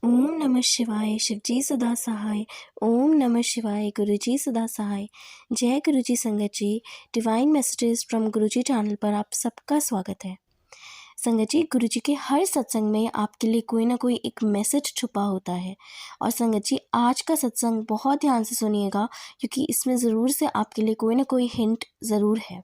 ओम नमः शिवाय शिवजी सदा सहाय। ओम नमः शिवाय गुरुजी सदा सहाय। जय गुरुजी संगत जी। Divine messages from Guruji channel पर आप सबका स्वागत है। संगत जी, गुरुजी के हर सत्संग में आपके लिए कोई ना कोई एक मैसेज छुपा होता है। और संगत जी, आज का सत्संग बहुत ध्यान से सुनिएगा, क्योंकि इसमें ज़रूर से आपके लिए कोई ना कोई हिंट ज़रूर है।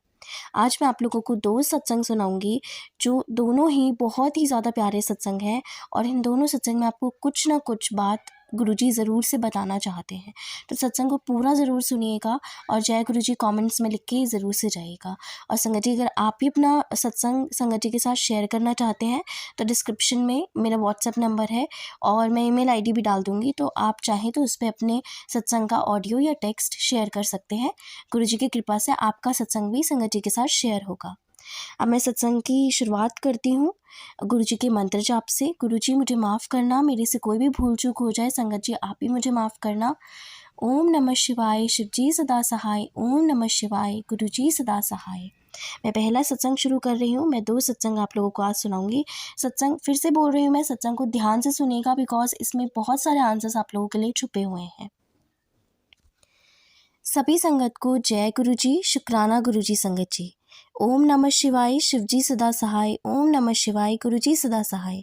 आज मैं आप लोगों को 2 सत्संग सुनाऊँगी, जो दोनों ही बहुत ही ज़्यादा प्यारे सत्संग हैं। और इन दोनों सत्संग में आपको कुछ ना कुछ बात गुरुजी ज़रूर से बताना चाहते हैं। तो सत्संग को पूरा ज़रूर सुनिएगा और जय गुरुजी कमेंट्स में लिख के ज़रूर से जाइएगा। और संगत जी, अगर आप भी अपना सत्संग संगत जी के साथ शेयर करना चाहते हैं तो डिस्क्रिप्शन में मेरा व्हाट्सएप नंबर है और मैं ईमेल आईडी भी डाल दूँगी, तो आप चाहें तो उस पे अपने सत्संग का ऑडियो या टेक्स्ट शेयर कर सकते हैं। गुरुजी की कृपा से आपका सत्संग भी संगत जी के साथ शेयर होगा। अब मैं सत्संग की शुरुआत करती हूँ गुरुजी के मंत्र जाप से। गुरुजी, मुझे माफ़ करना, मेरे से कोई भी भूल चूक हो जाए। संगत जी, आप भी मुझे माफ़ करना। ओम नमः शिवाय शिवजी सदा सहाय। ओम नमः शिवाय गुरुजी सदा सहाय। मैं पहला सत्संग शुरू कर रही हूँ। मैं 2 सत्संग आप लोगों को आज सुनाऊंगी। सत्संग फिर से बोल रही हूँ मैं, सत्संग को ध्यान से सुनिएगा, बिकॉज इसमें बहुत सारे आंसर्स आप लोगों के लिए छुपे हुए हैं। सभी संगत को जय गुरुजी, शुक्राना गुरुजी संगत जी। ओम नमः शिवाय शिवजी सदा सहाय। ओम नमः शिवाय गुरुजी सदा सहाय।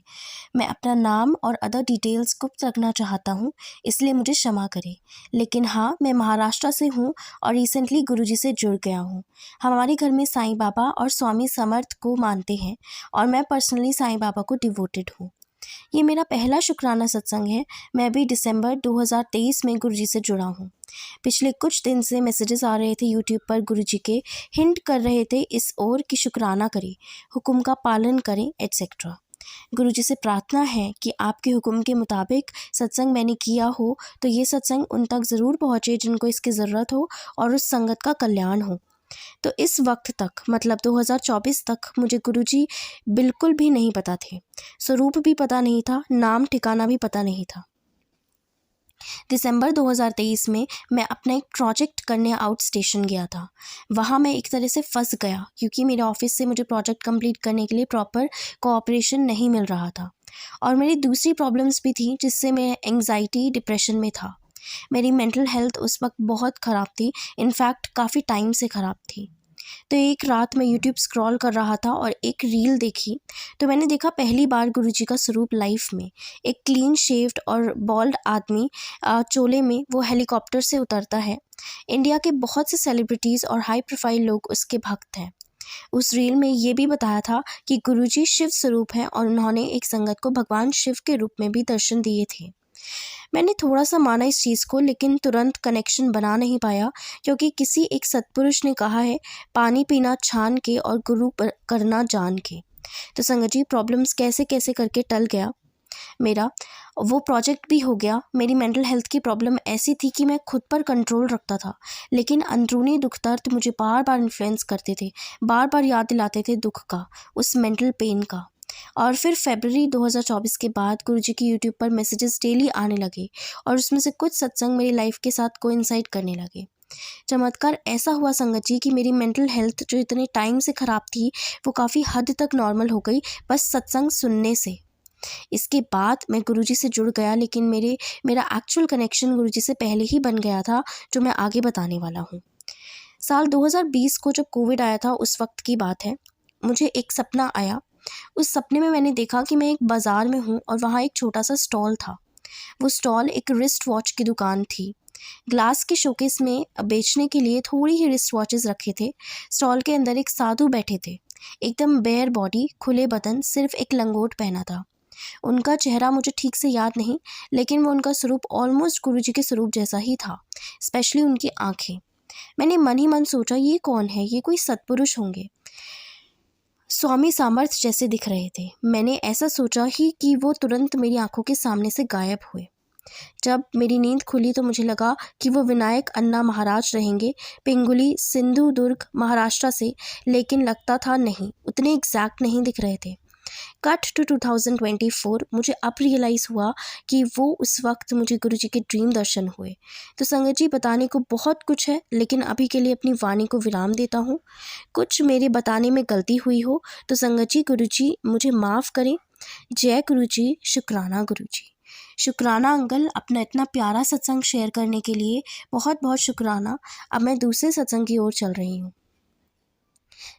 मैं अपना नाम और अदर डिटेल्स गुप्त रखना चाहता हूँ, इसलिए मुझे क्षमा करें। लेकिन हाँ, मैं महाराष्ट्र से हूँ और रिसेंटली गुरुजी से जुड़ गया हूँ। हमारे घर में साईं बाबा और स्वामी समर्थ को मानते हैं और मैं पर्सनली साईं बाबा को डिवोटेड हूँ। ये मेरा पहला शुक्राना सत्संग है। मैं भी दिसंबर 2023 में गुरुजी से जुड़ा हूँ। पिछले कुछ दिन से मैसेजेस आ रहे थे यूट्यूब पर, गुरुजी के हिंट कर रहे थे इस ओर कि शुक्राना करें, हुक्म का पालन करें, एट्सेट्रा। गुरुजी से प्रार्थना है कि आपके हुक्म के मुताबिक सत्संग मैंने किया हो तो ये सत्संग उन तक ज़रूर पहुँचे जिनको इसकी ज़रूरत हो और उस संगत का कल्याण हो। तो इस वक्त तक, मतलब 2024 तक, मुझे गुरुजी बिल्कुल भी नहीं पता थे। स्वरूप भी पता नहीं था, नाम ठिकाना भी पता नहीं था। दिसंबर 2023 में मैं अपना एक प्रोजेक्ट करने आउट स्टेशन गया था। वहाँ मैं एक तरह से फंस गया, क्योंकि मेरे ऑफिस से मुझे प्रोजेक्ट कंप्लीट करने के लिए प्रॉपर कोऑपरेशन नहीं मिल रहा था। और मेरी दूसरी प्रॉब्लम्स भी थी, जिससे मैं एंग्जाइटी, डिप्रेशन में था। मेरी मेंटल हेल्थ उस वक्त बहुत ख़राब थी, इनफैक्ट काफ़ी टाइम से ख़राब थी। तो एक रात मैं यूट्यूब स्क्रॉल कर रहा था और एक रील देखी, तो मैंने देखा पहली बार गुरुजी का स्वरूप लाइफ में। एक क्लीन शेव्ड और बॉल्ड आदमी चोले में वो हेलीकॉप्टर से उतरता है। इंडिया के बहुत से सेलिब्रिटीज़ और हाई प्रोफाइल लोग उसके भक्त हैं। उस रील में ये भी बताया था कि गुरुजी शिव स्वरूप हैं और उन्होंने एक संगत को भगवान शिव के रूप में भी दर्शन दिए थे। मैंने थोड़ा सा माना इस चीज़ को, लेकिन तुरंत कनेक्शन बना नहीं पाया, क्योंकि किसी एक सत्पुरुष ने कहा है, पानी पीना छान के और गुरु करना जान के। तो संगत जी, प्रॉब्लम्स कैसे कैसे करके टल गया मेरा। वो प्रोजेक्ट भी हो गया। मेरी मेंटल हेल्थ की प्रॉब्लम ऐसी थी कि मैं खुद पर कंट्रोल रखता था, लेकिन अंदरूनी दुख दर्द मुझे बार बार इन्फ्लुएंस करते थे, बार बार याद दिलाते थे दुख का, उस मेंटल पेन का। और फिर फरवरी 2024 के बाद गुरुजी की यूट्यूब पर मैसेजेस डेली आने लगे और उसमें से कुछ सत्संग मेरी लाइफ के साथ कोइंसाइड करने लगे। चमत्कार ऐसा हुआ संगत जी कि मेरी मेंटल हेल्थ जो इतने टाइम से ख़राब थी, वो काफ़ी हद तक नॉर्मल हो गई, बस सत्संग सुनने से। इसके बाद मैं गुरुजी से जुड़ गया, लेकिन मेरा एक्चुअल कनेक्शन गुरुजी से पहले ही बन गया था, जो मैं आगे बताने वाला हूँ। साल 2020 को जब कोविड आया था, उस वक्त की बात है। मुझे एक सपना आया। उस सपने में मैंने देखा कि मैं एक बाज़ार में हूँ और वहाँ एक छोटा सा स्टॉल था। वो स्टॉल एक रिस्ट वॉच की दुकान थी। ग्लास के शोकेस में बेचने के लिए थोड़ी ही रिस्ट वॉचेस रखे थे। स्टॉल के अंदर एक साधु बैठे थे, एकदम बेयर बॉडी, खुले बदन, सिर्फ एक लंगोट पहना था। उनका चेहरा मुझे ठीक से याद नहीं, लेकिन वो उनका स्वरूप ऑलमोस्ट गुरुजी के स्वरूप जैसा ही था, स्पेशली उनकी आंखें। मैंने मन ही मन सोचा, ये कौन है, ये कोई सत्पुरुष होंगे। स्वामी सामर्थ जैसे दिख रहे थे। मैंने ऐसा सोचा ही कि वो तुरंत मेरी आंखों के सामने से गायब हुए। जब मेरी नींद खुली तो मुझे लगा कि वो विनायक अन्ना महाराज रहेंगे, पिंगुली, सिंधु दुर्ग, महाराष्ट्र से, लेकिन लगता था नहीं, उतने एग्जैक्ट नहीं दिख रहे थे। कट टू 2024, मुझे अब रियलाइज़ हुआ कि वो उस वक्त मुझे गुरुजी के ड्रीम दर्शन हुए। तो संगत जी, बताने को बहुत कुछ है, लेकिन अभी के लिए अपनी वाणी को विराम देता हूँ। कुछ मेरे बताने में गलती हुई हो तो संगत जी, गुरुजी मुझे माफ़ करें। जय गुरुजी, शुक्राना गुरुजी। शुक्राना अंकल, अपना इतना प्यारा सत्संग शेयर करने के लिए बहुत बहुत शुक्राना। अब मैं दूसरे सत्संग की ओर चल रही हूँ।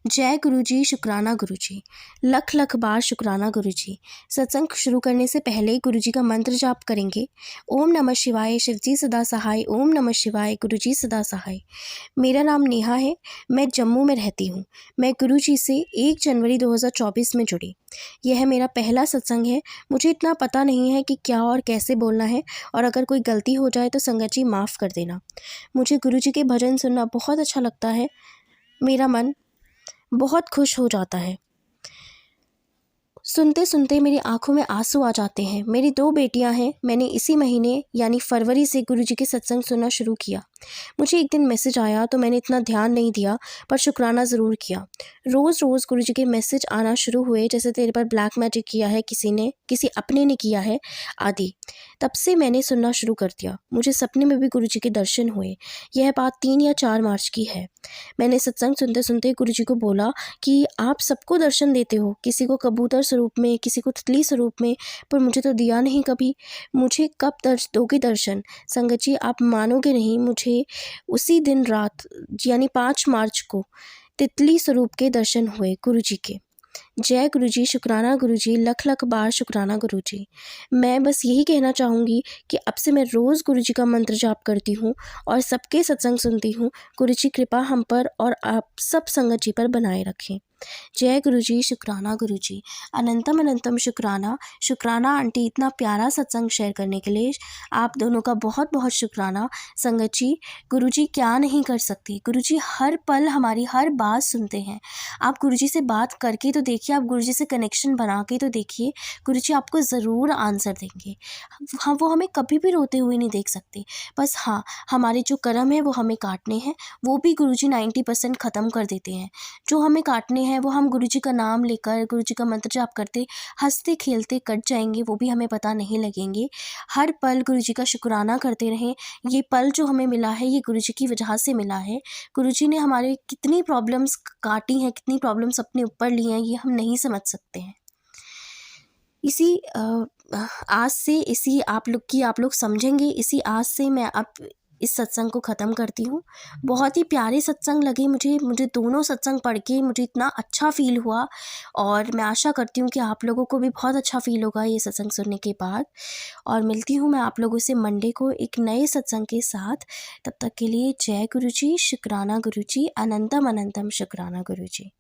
जय गुरुजी, शुक्राना गुरुजी, लख लख बार शुक्राना गुरुजी। सत्संग शुरू करने से पहले ही गुरुजी का मंत्र जाप करेंगे। ओम नमः शिवाय, शिवजी सदा सहाय। ओम नमः शिवाय, गुरुजी सदा सहाय। मेरा नाम नेहा है, मैं जम्मू में रहती हूँ। मैं गुरुजी से 1 जनवरी 2024 में जुड़ी। यह मेरा पहला सत्संग है। मुझे इतना पता नहीं है कि क्या और कैसे बोलना है, और अगर कोई गलती हो जाए तो संगत जी माफ़ कर देना। मुझे गुरुजी के भजन सुनना बहुत अच्छा लगता है। मेरा मन बहुत खुश हो जाता है। सुनते सुनते मेरी आंखों में आंसू आ जाते हैं। मेरी 2 बेटियां हैं। मैंने इसी महीने यानी फरवरी से गुरुजी के सत्संग सुनना शुरू किया। मुझे एक दिन मैसेज आया तो मैंने इतना ध्यान नहीं दिया, पर शुक्राना ज़रूर किया। रोज़ रोज़ गुरुजी के मैसेज आना शुरू हुए, जैसे तेरे पर ब्लैक मैजिक किया है किसी ने, किसी अपने ने किया है आदि। तब से मैंने सुनना शुरू कर दिया। मुझे सपने में भी गुरुजी के दर्शन हुए। यह बात 3 या 4 मार्च की है। मैंने सत्संग सुनते सुनते गुरुजी को बोला कि आप सबको दर्शन देते हो, किसी को कबूतर स्वरूप में, किसी को तितली स्वरूप में, पर मुझे तो दिया नहीं कभी। मुझे कब दोगे दर्शन? संगत जी, आप मानोगे नहीं, मुझे उसी दिन रात यानी 5 मार्च को तितली स्वरूप के दर्शन हुए गुरुजी के। जय गुरुजी, शुक्राना गुरुजी, लख लख बार शुक्राना गुरुजी। मैं बस यही कहना चाहूँगी कि अब से मैं रोज़ गुरुजी का मंत्र जाप करती हूँ और सबके सत्संग सुनती हूँ। गुरुजी कृपा हम पर और आप सब संगत जी पर बनाए रखें। जय गुरुजी, शुक्राना गुरुजी, अनंतम अनंतम शुक्राना। शुक्राना आंटी, इतना प्यारा सत्संग शेयर करने के लिए आप दोनों का बहुत बहुत शुक्राना। संगत जी, गुरुजी क्या नहीं कर सकती। गुरुजी हर पल हमारी हर बात सुनते हैं। आप गुरुजी से बात करके तो देखिए, आप गुरुजी से कनेक्शन बना के तो देखिए, गुरुजी आपको ज़रूर आंसर देंगे। हाँ, वो हमें कभी भी रोते हुए नहीं देख सकते। बस हाँ, हमारे जो कर्म है वो हमें काटने हैं, वो भी गुरुजी 90% ख़त्म कर देते हैं। जो हमें काटने हैं वो हम गुरुजी का नाम लेकर, गुरुजी का मंत्र जाप करते, हंसते खेलते कट जाएंगे, वो भी हमें पता नहीं लगेंगे। हर पल गुरुजी का शुक्राना करते रहें। ये पल जो हमें मिला है, ये गुरुजी की वजह से मिला है। गुरुजी ने हमारे कितनी प्रॉब्लम्स काटी हैं, कितनी प्रॉब्लम्स अपने ऊपर ली हैं, ये हम नहीं समझ सकते हैं। इसी आस से, इसी आप लोग समझेंगे, इसी आस से मैं अब इस सत्संग को ख़त्म करती हूँ। बहुत ही प्यारे सत्संग लगे मुझे दोनों सत्संग पढ़ के मुझे इतना अच्छा फ़ील हुआ, और मैं आशा करती हूँ कि आप लोगों को भी बहुत अच्छा फ़ील होगा ये सत्संग सुनने के बाद। और मिलती हूँ मैं आप लोगों से मंडे को एक नए सत्संग के साथ। तब तक के लिए जय गुरुजी, शुक्राना गुरुजी, अनंतम अनंतम शुक्राना गुरुजी।